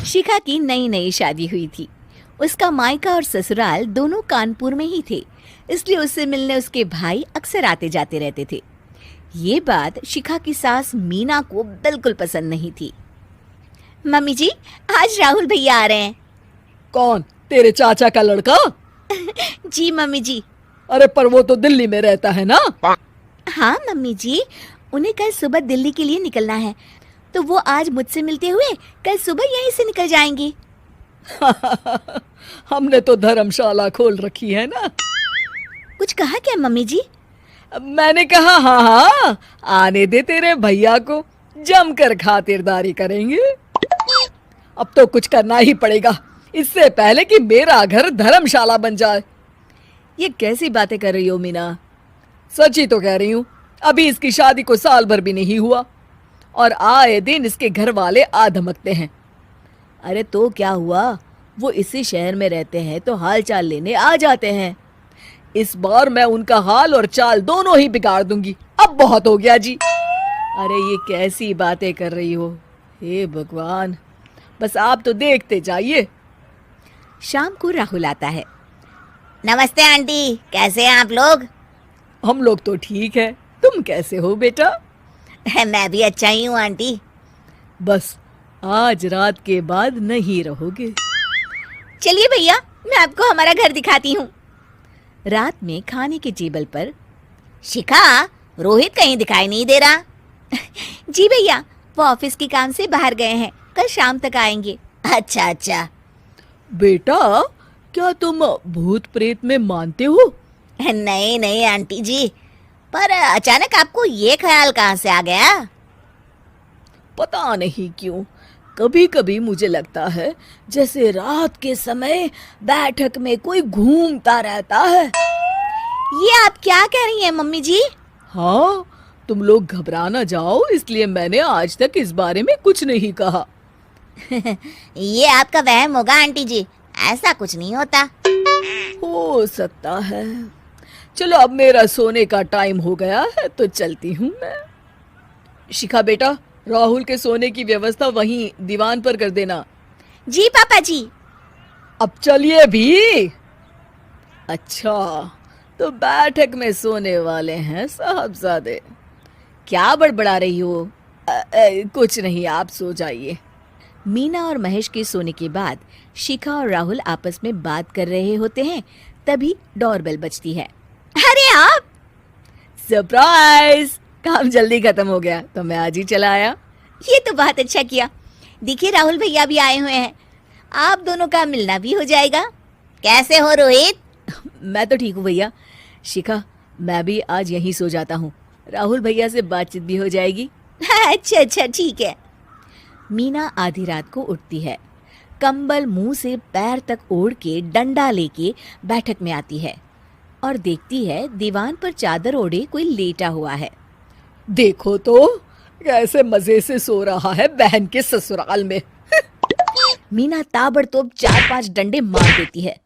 शिखा की नई नई शादी हुई थी। उसका मायका और ससुराल दोनों कानपुर में ही थे, इसलिए उससे मिलने उसके भाई अक्सर आते जाते रहते थे। ये बात शिखा की सास मीना को बिल्कुल पसंद नहीं थी। मम्मी जी, आज राहुल भैया आ रहे हैं। कौन, तेरे चाचा का लड़का? जी मम्मी जी। अरे पर वो तो दिल्ली में रहता है ना। हाँ मम्मी जी, उन्हें कल सुबह दिल्ली के लिए निकलना है, तो वो आज मुझसे मिलते हुए कल सुबह यहीं से निकल जाएंगे। हमने तो धर्मशाला खोल रखी है ना। कुछ कहा क्या मम्मी जी? मैंने कहा हाँ हाँ, आने दे तेरे भैया को, जमकर खातिरदारी करेंगे। अब तो कुछ करना ही पड़ेगा, इससे पहले कि मेरा घर धर्मशाला बन जाए। ये कैसी बातें कर रही हो मीना? सच ही तो कह रही हूँ। अभी इसकी शादी को साल भर भी नहीं हुआ और आए दिन इसके घर वाले आ धमकते हैं। अरे तो क्या हुआ, वो इसी शहर में रहते हैं तो हाल चाल लेने आ जाते हैं। इस बार मैं उनका हाल और चाल दोनों ही बिगाड़ दूंगी। अब बहुत हो गया जी। अरे ये कैसी बातें कर रही हो, हे भगवान, बस आप तो देखते जाइए। शाम को राहुल आता है। नमस्ते आंटी, कैसे हैं आप लोग? हम लोग तो ठीक है, तुम कैसे हो बेटा? मैं भी अच्छा ही हूँ आंटी। बस आज रात के बाद नहीं रहोगे। चलिए भैया, मैं आपको हमारा घर दिखाती हूँ। रात में खाने के टेबल पर शिखा, रोहित कहीं दिखाई नहीं दे रहा। जी भैया, वो ऑफिस के काम से बाहर गए हैं, कल शाम तक आएंगे। अच्छा अच्छा। बेटा, क्या तुम भूत प्रेत में मानते हो? नहीं नहीं आंटी जी, पर अचानक आपको ये ख्याल कहाँ से आ गया? पता नहीं क्यों, कभी कभी मुझे लगता है जैसे रात के समय बैठक में कोई घूमता रहता है। ये आप क्या कह रही हैं मम्मी जी? हाँ, तुम लोग घबरा ना जाओ, इसलिए मैंने आज तक इस बारे में कुछ नहीं कहा। ये आपका वहम होगा आंटी जी, ऐसा कुछ नहीं होता। हो सकता है। चलो अब मेरा सोने का टाइम हो गया है तो चलती हूँ मैं। शिखा बेटा, राहुल के सोने की व्यवस्था वहीं दीवान पर कर देना। जी पापा जी। अब चलिए भी। अच्छा, तो बैठक में सोने वाले हैं साहबजादे। क्या बड़बड़ा रही हो? कुछ नहीं, आप सो जाइए। मीना और महेश के सोने के बाद शिखा और राहुल आपस में बात कर रहे होते हैं, तभी डोरबेल बजती है। अरे आप! सरप्राइज! काम जल्दी खत्म हो गया तो मैं आज ही चला आया। ये तो बहुत अच्छा किया। देखिए राहुल भैया भी आए हुए हैं, आप दोनों का मिलना भी हो जाएगा। कैसे हो रोहित? मैं तो ठीक हूँ भैया। शिखा, मैं भी आज यहीं सो जाता हूँ, राहुल भैया से बातचीत भी हो जाएगी। अच्छा अच्छा, ठीक है। मीना आधी रात को उठती है, कंबल मुंह से पैर तक ओढ़ के डंडा लेके बैठक में आती है और देखती है दीवान पर चादर ओढ़े कोई लेटा हुआ है। देखो तो कैसे मजे से सो रहा है बहन के ससुराल में। मीना ताबड़तोड़ 4-5 डंडे मार देती है।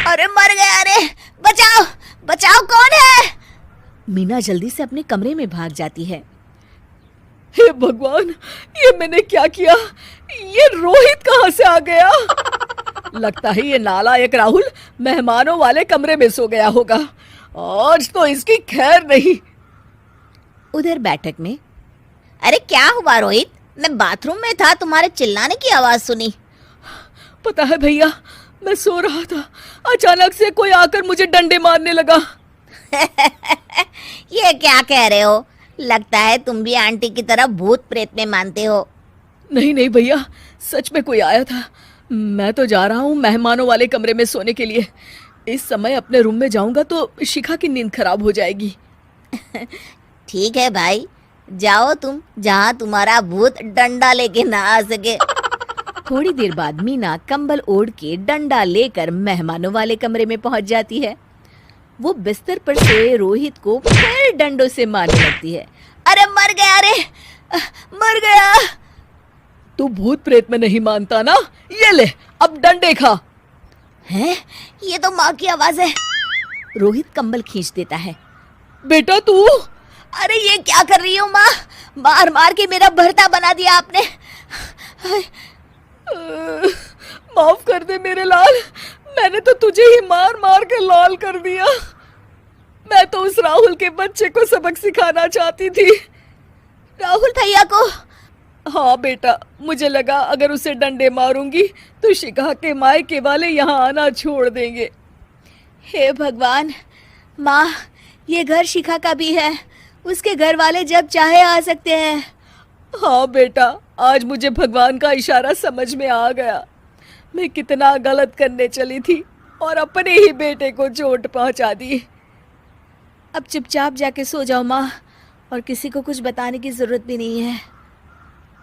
अरे मर गया, अरे बचाओ बचाओ, कौन है? मीना जल्दी से अपने कमरे में भाग जाती है। हे भगवान, ये मैंने क्या किया? ये रोहित कहाँ से आ गया? लगता है ये नालायक राहुल मेहमानों वाले कमरे में सो गया होगा। आज तो इसकी खैर नहीं। उधर बैठक में, अरे क्या हुआ रोहित? मैं बाथरूम में था, तुम्हारे चिल्लाने की आवाज सुनी। पता है भैया, मैं सो रहा था, अचानक से कोई आकर मुझे डंडे मारने लगा। ये क्या कह रहे हो? लगता है तुम भी आंटी की तरह भूत प्रेत में मानते हो। नहीं नहीं भैया, सच में कोई आया था। मैं तो जा रहा हूँ मेहमानों वाले कमरे में सोने के लिए। इस समय अपने रूम में जाऊंगा तो शिखा की नींद खराब हो जाएगी। ठीक है भाई, जाओ तुम, जहाँ तुम्हारा भूत डंडा लेके ना आ सके। थोड़ी देर बाद मीना कंबल ओढ़ के डंडा लेकर मेहमानों वाले कमरे में पहुंच जाती है। वो बिस्तर पर सोए रोहित को फिर डंडों से मारने लगती है। अरे मर गया, अरे मर गया। तू भूत प्रेत में नहीं मानता ना? ये ले, अब डंडे खा। हैं? ये तो माँ की आवाज है। रोहित कंबल खींच देता है। बेटा तू! अरे ये क्या कर रही हो माँ? मार मार के मेरा भरता बना दिया आपने। दे मेरे लाल, मैंने तो तुझे ही मार मार के लाल कर दिया। मैं तो उस राहुल के बच्चे को सबक सिखाना चाहती थी। राहुल भैया को? हाँ बेटा, मुझे लगा अगर उसे डंडे मारूंगी तो शिखा के मायके वाले यहाँ आना छोड़ देंगे। हे भगवान, माँ, ये घर शिखा का भी है, उसके घर वाले जब चाहे आ सकते हैं। हाँ बेटा, आज मुझे भगवान का इशारा समझ में आ गया। मैं कितना गलत करने चली थी और अपने ही बेटे को चोट पहुंचा दी। अब चुपचाप जाके सो जाओ माँ, और किसी को कुछ बताने की जरूरत भी नहीं है।